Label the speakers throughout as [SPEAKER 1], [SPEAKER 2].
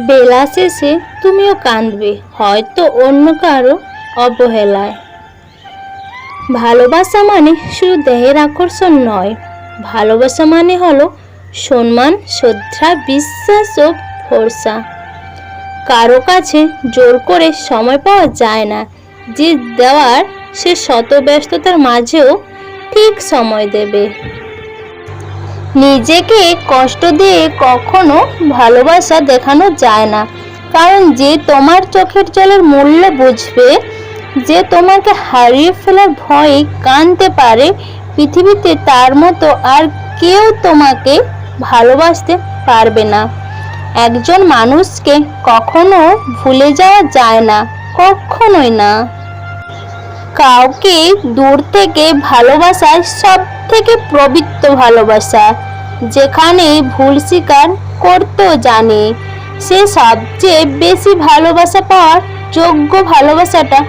[SPEAKER 1] বেলা শেষে তুমিও কাঁদবে, হয়তো অন্য কারো অবহেলায়। ভালোবাসা মানে শুধু দেহের আকর্ষণ নয়, ভালোবাসা মানে হলো সম্মান, শ্রদ্ধা, বিশ্বাস ও ভরসা। কারো কাছে জোর করে সময় পাওয়া যায় না, যে দেওয়ার সে শত ব্যস্ততার মাঝেও ঠিক সময় দেবে। নিজেকে কষ্ট দিয়ে কখনো ভালোবাসা দেখানো যায় না, কারণ যে তোমার চোখের জলের মূল্য বুঝবে, যে তোমাকে হারিয়ে ফেলার ভয়ে কাঁদতে পারে, পৃথিবীতে তার মতো আর কেউ তোমাকে ভালোবাসতে পারবে না। একজন মানুষকে কখনো ভুলে যাওয়া যায় না, কখনোই না। কাউকে দূর থেকে ভালোবাসায় সব থেকে পবিত্র ভালোবাসা, যেখানে ভুল স্বীকার করতেও জানে, সে সবচেয়ে বেশি ভালোবাসা পাওয়ার যোগ্য। ভালোবাসাটা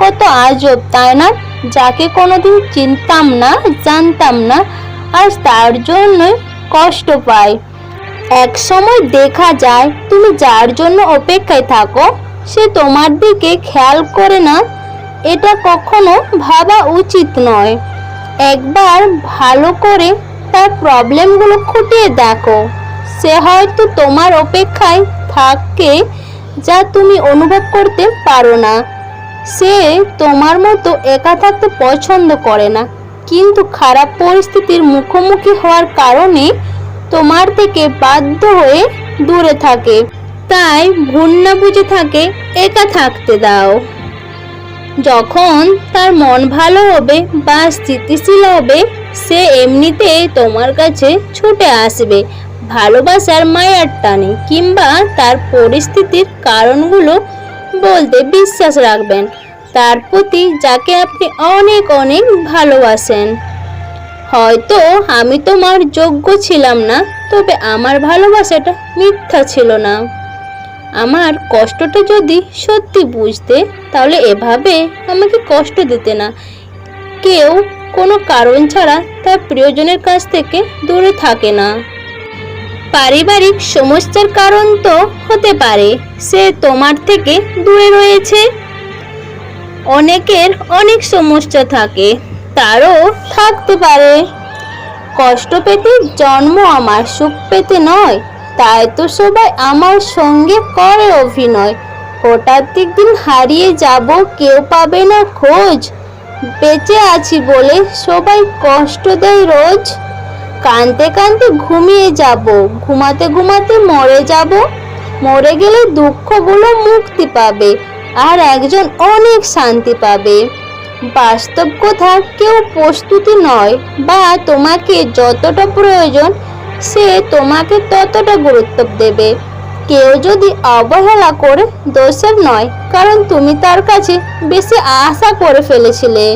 [SPEAKER 1] কত আজব, তাই না? যাকে কোনোদিন চিনতাম না, জানতাম না, আর তার জন্যই কষ্ট পাই। এক সময় দেখা যায় তুমি যার জন্য অপেক্ষায় থাকো, সে তোমার দিকে খেয়াল করে না। এটা কখনো ভাবা উচিত নয়। একবার ভালো করে তার প্রবলেমগুলো খুঁটিয়ে দেখো। সে হয়তো তোমার অপেক্ষায় থাকে, যা তুমি অনুভব করতে পারো না। সে তোমার মতো একা থাকতে পছন্দ করে না, কিন্তু খারাপ পরিস্থিতির মুখোমুখি হওয়ার কারণে তোমার থেকে বাধ্য হয়ে দূরে থাকে। তাই ভুল না বুঝে থাকে, একা থাকতে দাও। যখন তার মন ভালো হবে বা স্থিতিশীল হবে, সে এমনিতেই তোমার কাছে ছুটে আসবে। ভালোবাসার মায়ার টানে কিংবা তার পরিস্থিতির কারণগুলো বলতে বিশ্বাস রাখবেন তার প্রতি, যাকে আপনি অনেক অনেক ভালোবাসেন। হয়তো আমি তোমার যোগ্য ছিলাম না, তবে আমার ভালোবাসাটা মিথ্যা ছিল না। আমার কষ্টটা যদি সত্যি বুঝতে, তাহলে এভাবে আমাকে কষ্ট দিতে না। কেউ কোনো কারণ ছাড়া তার প্রিয়জনের কাছ থেকে দূরে থাকে না। পারিবারিক সমস্যার কারণ তো হতে পারে সে তোমার থেকে দূরে রয়েছে। অনেকের অনেক সমস্যা থাকে, তারও থাকতে পারে। কষ্ট পেতে জন্ম আমার, সুখ পেতে নয়। তাই তো সবাই আমার সঙ্গে করে অভিনয়। হঠাৎ একদিন হারিয়ে যাব, কেউ পাবে না খোঁজ। বেঁচে আছি বলে সবাই কষ্ট দেয় রোজ। কাঁদতে কাঁদতে ঘুমিয়ে যাব, ঘুমাতে ঘুমাতে মরে যাব। মরে গেলে দুঃখগুলো মুক্তি পাবে, আর একজন অনেক শান্তি পাবে। বাস্তব কথা, কেউ প্রস্তুতি নয়, বা তোমাকে যতটা প্রয়োজন সে তোমাকে ততটা গুরুত্ব দেবে। কেউ যদি অবহেলা করে, দোষের নয়, কারণ তুমি তার কাছে বেশি আশা করে ফেলেছিলে।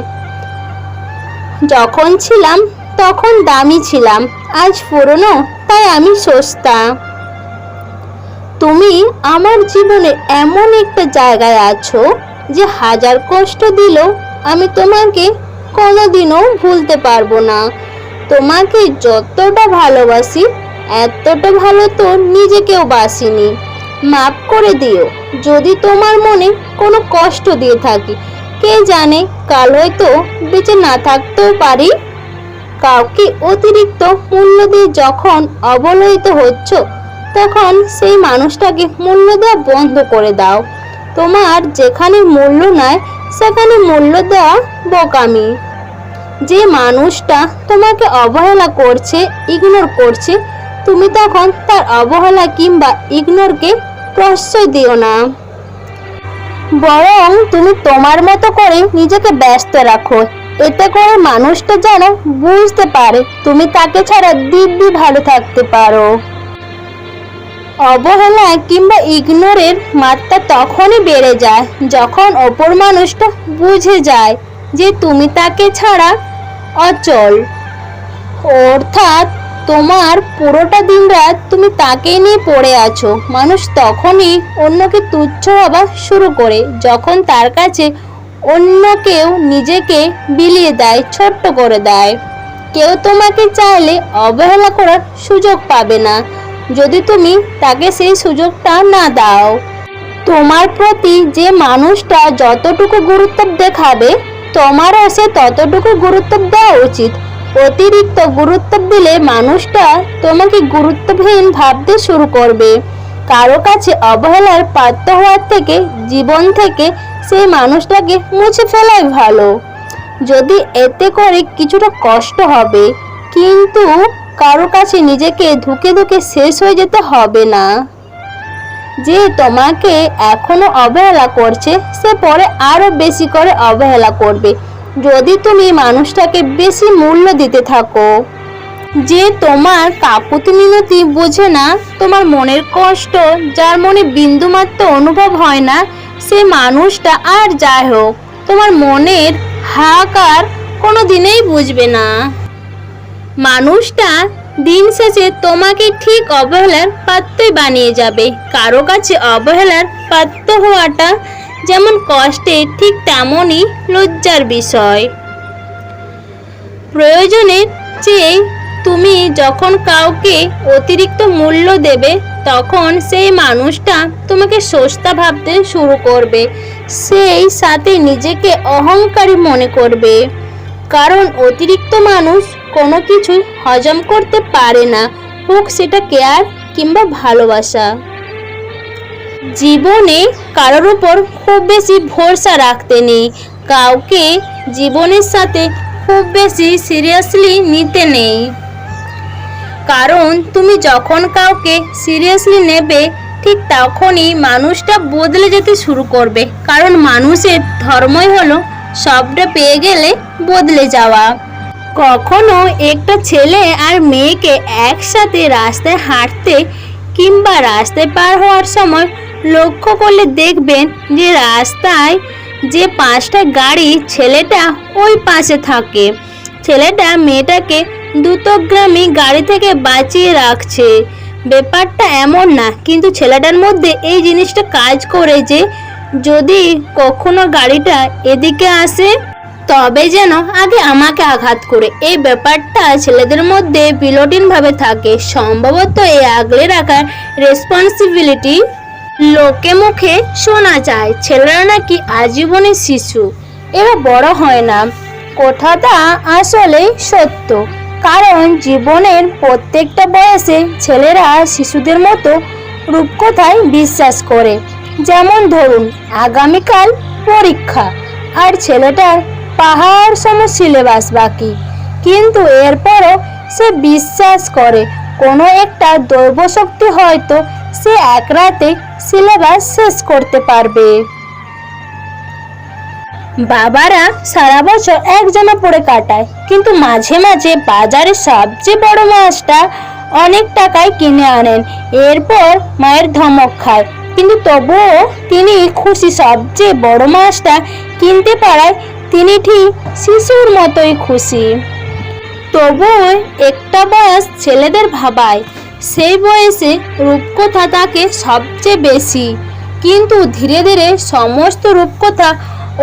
[SPEAKER 1] যখন ছিলাম তখন দামি ছিলাম, আজ পুরনো তাই আমি সস্তা। তুমি আমার জীবনে এমন একটা জায়গায় আছো, যে হাজার কষ্ট দিলেও আমি তোমাকে কোনোদিনও ভুলতে পারবো না। তোমাকে যতটা ভালোবাসি, এতটা ভালো তো নিজেকেও বাসিনি। মাফ করে দিও যদি তোমার মনে কোনো কষ্ট দিয়ে থাকি। কে জানে, কাল হয়তো বেঁচে না থাকতেও পারি। কাউকে অতিরিক্ত মূল্য দিয়ে যখন অবহেলিত হচ্ছ, তখন সেই মানুষটাকে মূল্য দেওয়া বন্ধ করে দাও। তোমার যেখানে মূল্য নাই, সেখানে মূল্য দেওয়া বোকামি। যে মানুষটা তোমাকে অবহেলা করছে, ইগনোর করছে, তুমি তখন তার অবহেলা কিংবা ইগনোরকে প্রশ্রয় দিও না। বরং তুমি তোমার মতো করে নিজেকে ব্যস্ত রাখো। এতে করে মানুষটা যেন বুঝতে পারে তুমি তাকে ছাড়া দিব্যি ভালো থাকতে পারো। অবহেলা কিংবা ইগনোরের মাত্রা তখনই বেড়ে যায়, যখন অপর মানুষটা বুঝে যায় যে তুমি তাকে ছাড়া অচল। অর্থাৎ তোমার পুরোটা দিনরাত তুমি তাকেই নিয়ে পড়ে আছো। মানুষ তখনই অন্যকে তুচ্ছ ভাবা শুরু করে, যখন তার কাছে অন্য কেউ নিজেকে বিলিয়ে দেয়, ছোট্ট করে দেয়। কেউ তোমাকে চাইলে অবহেলা করার সুযোগ পাবে না। যদি তুমি তাকে সেই সুযোগটা না দাও। তোমার প্রতি যে মানুষটা যতটুকু গুরুত্ব দেখাবে তোমারও সে ততটুকু গুরুত্ব দেওয়া উচিত। অতিরিক্ত গুরুত্ব দিলে মানুষটা তোমাকে গুরুত্বহীন ভাবতে শুরু করবে। কারো কাছে অবহেলার পাত্র হওয়ার থেকে জীবন থেকে সেই মানুষটাকে মুছে ফেলাই ভালো। যদি এতে করে কিছুটা কষ্ট হবে, কিন্তু কারো কাছে নিজেকে ধুকে ধুকে শেষ হয়ে যেতে হবে না। যে তোমাকে এখনো অবহেলা করছে সে পরে আরো বেশি করে অবহেলা করবে যদি তুমি মানুষটাকে বেশি মূল্য দিতে থাকো। যে তোমার কাকুতি মিনতি বোঝে না, তোমার মনের কষ্ট যার মনে বিন্দুমাত্র অনুভব হয় না, সে মানুষটা আর যাই হোক তোমার মনের হাহাকার কোনো দিনেই বুঝবে না। মানুষটা দিন শেষে তোমাকে ঠিক অবহেলার পাত্রই বানিয়ে যাবে। কারো কাছে অবহেলার পাত্র হওয়াটা যেমন কষ্টের, ঠিক তেমনই লজ্জার বিষয়। প্রয়োজনের চেয়ে তুমি যখন কাউকে অতিরিক্ত মূল্য দেবে তখন সেই মানুষটা তোমাকে সস্তা ভাবতে শুরু করবে, সেই সাথে নিজেকে অহংকারী মনে করবে। কারণ অতিরিক্ত মানুষ কোনো কিছুই হজম করতে পারে না, হোক সেটা কেয়ার কিংবা ভালোবাসা। জীবনে কারোর উপর খুব বেশি ভরসা রাখতে নেই, কাউকে জীবনের সাথে খুব বেশি সিরিয়াসলি নিতে নেই। কারণ তুমি যখন কাউকে সিরিয়াসলি নেবে ঠিক তখনই মানুষটা বদলে যেতে শুরু করবে। কারণ মানুষের ধর্মই হলো সবটা পেয়ে গেলে বদলে যাওয়া। কখনো একটা ছেলে আর মেয়েকে একসাথে রাস্তায় হাঁটতে কিংবা রাস্তায় পার হওয়ার সময় লক্ষ্য করলে দেখবেন যে রাস্তায় যে 5টা গাড়ি, ছেলেটা ওই পাশে থাকে। ছেলেটা মেয়েটাকে দ্রুতগামী গাড়ি থেকে বাঁচিয়ে রাখছে। ব্যাপারটা এমন না, কিন্তু ছেলেটার মধ্যে এই জিনিসটা কাজ করে যে যদি কখনো গাড়িটা এদিকে আসে তবে যেন আগে আমাকে আঘাত করে। এই ব্যাপারটা ছেলেদের মধ্যে বিলোটিনভাবে থাকে। সম্ভবত এই আগলে রাখার রেসপন্সিবিলিটি লোকে মুখে শোনা যায় ছেলেরা নাকি আজীবনের শিশু, এরা বড় হয় না। কথাটা আসলে সত্য, কারণ জীবনের প্রত্যেকটা বয়সে ছেলেরা শিশুদের মতো রূপকথায় বিশ্বাস করে। যেমন ধরুন আগামীকাল পরীক্ষা আর ছেলেটার পাহাড় সম সিলেবাস বাকি, কিন্তু এরপরও সে বিশ্বাস করে কোনো একটা দৈব শক্তি হয়তো সে এক রাতে সিলেবাস শেষ করতে পারবে। বাবারা সারা বছর এক জামা পরে কাটায়, কিন্তু মাঝে মাঝে বাজারে সবচেয়ে বড় মাছটা অনেক টাকায় কিনে আনেন। এরপর মায়ের ধমক খায়, কিন্তু তবুও তিনি খুশি। সবচেয়ে বড় মাছটা কিনতে পারায় তিনি ঠিক শিশুর মতোই খুশি। তবুও একটা বয়স ছেলেদের ভাবায়, সেই বয়সে রূপকথা তাকে সবচেয়ে বেশি। কিন্তু ধীরে ধীরে সমস্ত রূপকথা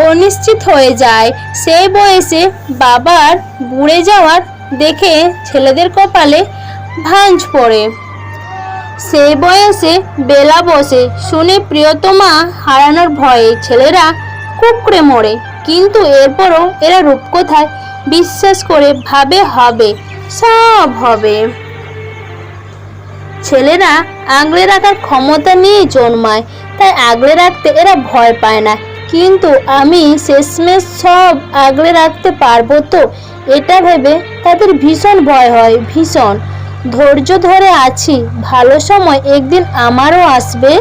[SPEAKER 1] অনিশ্চিত হয়ে যায়। সেই বয়সে বাবার বুড়ে যাওয়ার দেখে ছেলেদের কপালে ভাঁজ পড়ে। সেই বয়সে বেলা বসে শুনে প্রিয়তমা হারানোর ভয়ে ছেলেরা কুঁকড়ে মরে। কিন্তু এরপরও এরা রূপকথায় বিশ্বাস করে ভাবে হবে, সব হবে। ছেলেরা আগলে রাখার ক্ষমতা নিয়ে জন্মায়, তাই আগলে রাখতে এরা ভয় পায় না। কিন্তু আমি শেষমেশ সব আগলে রাখতে পারবো তো, এটা ভেবে তাদের ভীষণ ভয় হয়, ভীষণ। ধৈর্য ধরে আছি, ভালো সময় একদিন আমারও আসবে।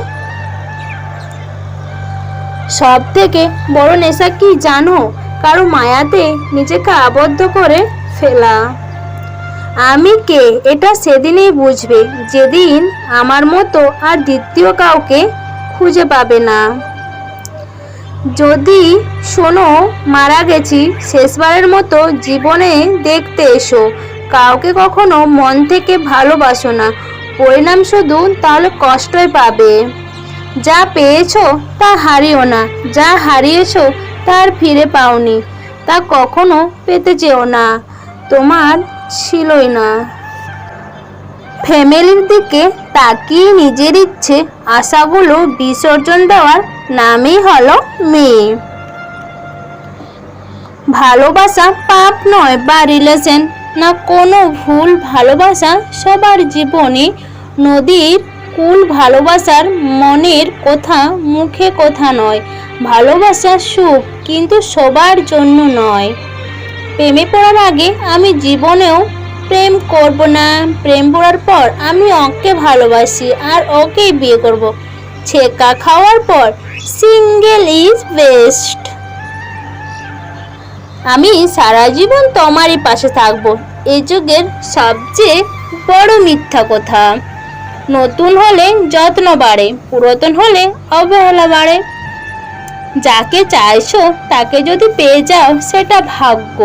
[SPEAKER 1] সব থেকে বড় নেশা কি জানো? কারো মায়াতে নিজেকে আবদ্ধ করে ফেলা। আমি কে এটা সেদিনই বুঝবে যেদিন আমার মতো আর দ্বিতীয় কাউকে খুঁজে পাবে না। যদি শোনো মারা গেছি, শেষবারের মতো জীবনে দেখতে এসো। কাউকে কখনো মন থেকে ভালোবাসো না, পরিণাম শুধু তাহলে কষ্টই পাবে। যা পেয়েছো তা হারিও না, যা হারিয়েছো তার ফিরে পাওনি, তা কখনো পেতে চেও না, তোমার ছিলই না। ফ্যামিলির দিকে তাকিয়ে নিজের ইচ্ছে আশাগুলো বিসর্জন দেওয়ার নামই হলো মেয়ে। ভালোবাসা পাপ নয় বা রিলেশন না কোনো ভুল, ভালোবাসা সবার জীবনে নদীর কুল। ভালোবাসার মনের কথা, মুখে কথা নয়। ভালোবাসা সুখ, কিন্তু সবার জন্য নয়। প্রেমে পড়ার আগে আমি জীবনেও প্রেম করব না, প্রেম পড়ার পর আমি ওকে ভালোবাসি আর ওকেই বিয়ে করব। ছেঁকা খাওয়ার পর সিঙ্গেল ইজ বেস্ট। আমি সারা জীবন তোমারই পাশে থাকবো, এই যুগের সবচেয়ে বড় মিথ্যা কথা। নতুন হলে যত্ন বাড়ে, পুরাতন হলে অবহেলা বাড়ে। যাকে চাইছো তাকে যদি পেয়ে যাও সেটা ভাগ্য,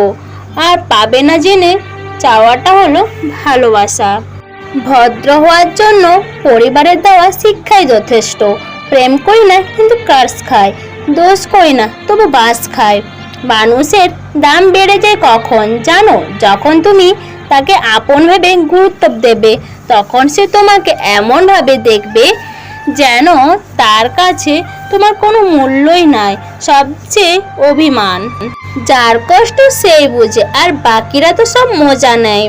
[SPEAKER 1] আর পাবে না জেনে চাওয়াটা হলো ভালোবাসা। ভদ্র হওয়ার জন্য পরিবারের দেওয়া শিক্ষাই যথেষ্ট। প্রেম করি না কিন্তু ক্রাশ খায়, দোষ করি না তবু বাস খায়। মানুষের দাম বেড়ে যায় কখন জানো? যখন তুমি তাকে আপন ভেবে গুরুত্ব দেবে, তখন সে তোমাকে এমনভাবে দেখবে যেন তার কাছে তোমার কোনো মূল্যই নাই। সবচেয়ে অভিমান যার কষ্ট সেই বুঝে, আর বাকিরা তো সব মজা নেয়।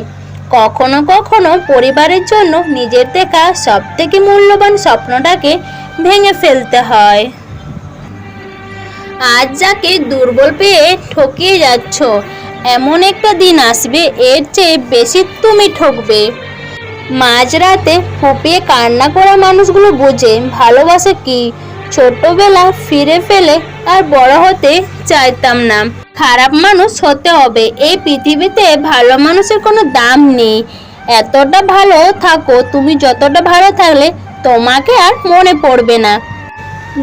[SPEAKER 1] কখনো কখনো পরিবারের জন্য নিজের দেখা সব থেকে মূল্যবান স্বপ্নটাকে ভেঙে ফেলতে হয়। আজ যাকে দুর্বল পেয়ে ঠকিয়ে যাচ্ছ, এমন একটা দিন আসবে এর চেয়ে বেশি তুমি ঠকবে। মাঝরাতে ফুপিয়ে কান্না করা মানুষগুলো বোঝে ভালোবাসা কি। ছোটবেলা ফিরে ফেলে আর বড় হতে চাইতাম না। খারাপ মানুষ হতে হবে, এই পৃথিবীতে ভালো মানুষের কোনো দাম নেই। এতটা ভালো থাকো তুমি, যতটা ভালো থাকলে তোমাকে আর মনে পড়বে না।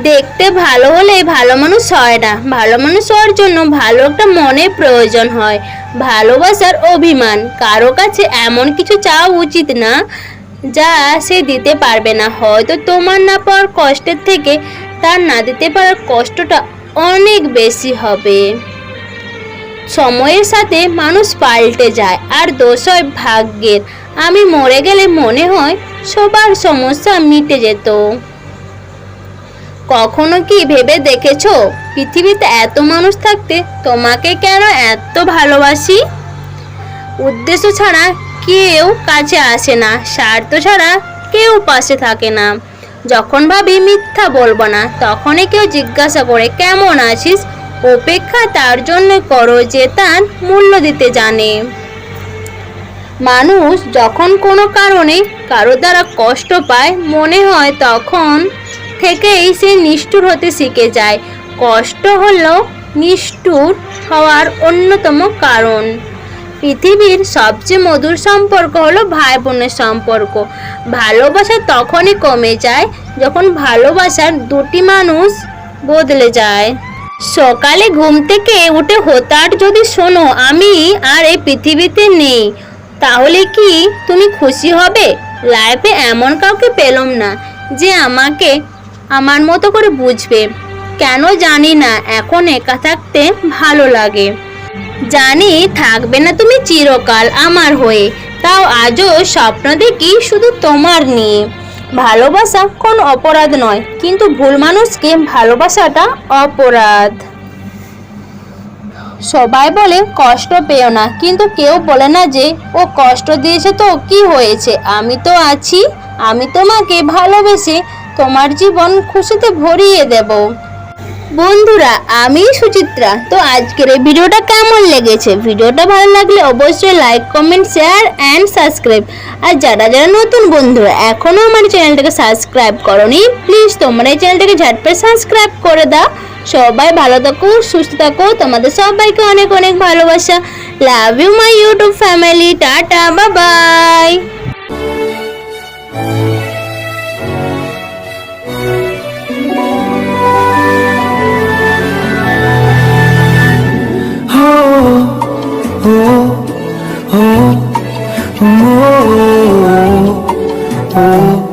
[SPEAKER 1] দেখতে ভালো হলে ভালো মানুষ হয় না, ভালো মানুষ হওয়ার জন্য ভালো একটা মনের প্রয়োজন হয়। ভালোবাসার অভিমান, কারো কাছে এমন কিছু চাওয়া উচিত না যা সে দিতে পারবে না। হয়তো তোমার না পাওয়ার কষ্টের থেকে তার না দিতে পারার কষ্টটা অনেক বেশি হবে। সময়ের সাথে মানুষ পাল্টে যায়, আর দোষ হয় ভাগ্যের। আমি মরে গেলে মনে হয় সবার সমস্যা মিটে যেত। কখনো কি ভেবে দেখেছো পৃথিবীতে এত মানুষ থাকতে তোমাকে কেন এত ভালোবাসি? উদ্দেশ্য ছাড়া কেউ কাছে আসে না, স্বার্থ ছাড়া কেউ পাশে থাকে না। যখন ভাবি মিথ্যা বলবো না, তখনই কেউ জিজ্ঞাসা করে কেমন আছিস। অপেক্ষা তার জন্য করো যে তার মূল্য দিতে জানে। মানুষ যখন কোনো কারণে কারো দ্বারা কষ্ট পায়, মনে হয় তখন থেকেই সে নিষ্ঠুর হতে শিখে যায়। কষ্ট হলো নিষ্ঠুর হওয়ার অন্যতম কারণ। পৃথিবীর সবচেয়ে মধুর সম্পর্ক হলো ভাই বোনের সম্পর্ক। ভালোবাসা তখনই কমে যায় যখন ভালোবাসার দুটি মানুষ বদলে যায়। সকালে ঘুম থেকে উঠে হঠাৎ যদি শোনো আমি আর এই পৃথিবীতে নেই, তাহলে কি তুমি খুশি হবে? লাইফে এমন কাউকে পেলাম না যে আমাকে আমার মতো করে বুঝবে। কেন জানি না এখন একা থাকতে ভালো লাগে। জানি থাকবে না তুমি চিরকাল আমার হয়ে, তাও আজও স্বপ্ন দেখি শুধু তোমার নিয়ে। ভালোবাসা কোন অপরাধ নয়, কিন্তু ভুল মানুষকে ভালোবাসাটা অপরাধ। সবাই বলে কষ্ট পেও না, কিন্তু কেউ বলে না যে ও কষ্ট দিয়েছে তো কি হয়েছে, আমি তো আছি। আমি তোমাকে ভালোবেসে তোমার জীবন খুশিতে ভরিয়ে দেব। বন্ধুরা, আমি সুচিত্রা। তো আজকের এই ভিডিওটা কেমন লেগেছে? ভিডিওটা ভালো লাগলে অবশ্যই like, comment, share and subscribe. আর যারা যারা নতুন বন্ধুরা এখনও আমার চ্যানেলটাকে সাবস্ক্রাইব করোনি, প্লিজ তোমরা এই চ্যানেলটাকে ঝটপট সাবস্ক্রাইব করে দাও। সবাই ভালো থাকো, সুস্থ থাকো। তোমাদের সবাইকে অনেক অনেক ভালোবাসা। Love you my YouTube family. Ta-ta, bye bye.
[SPEAKER 2] oh, oh, oh, oh.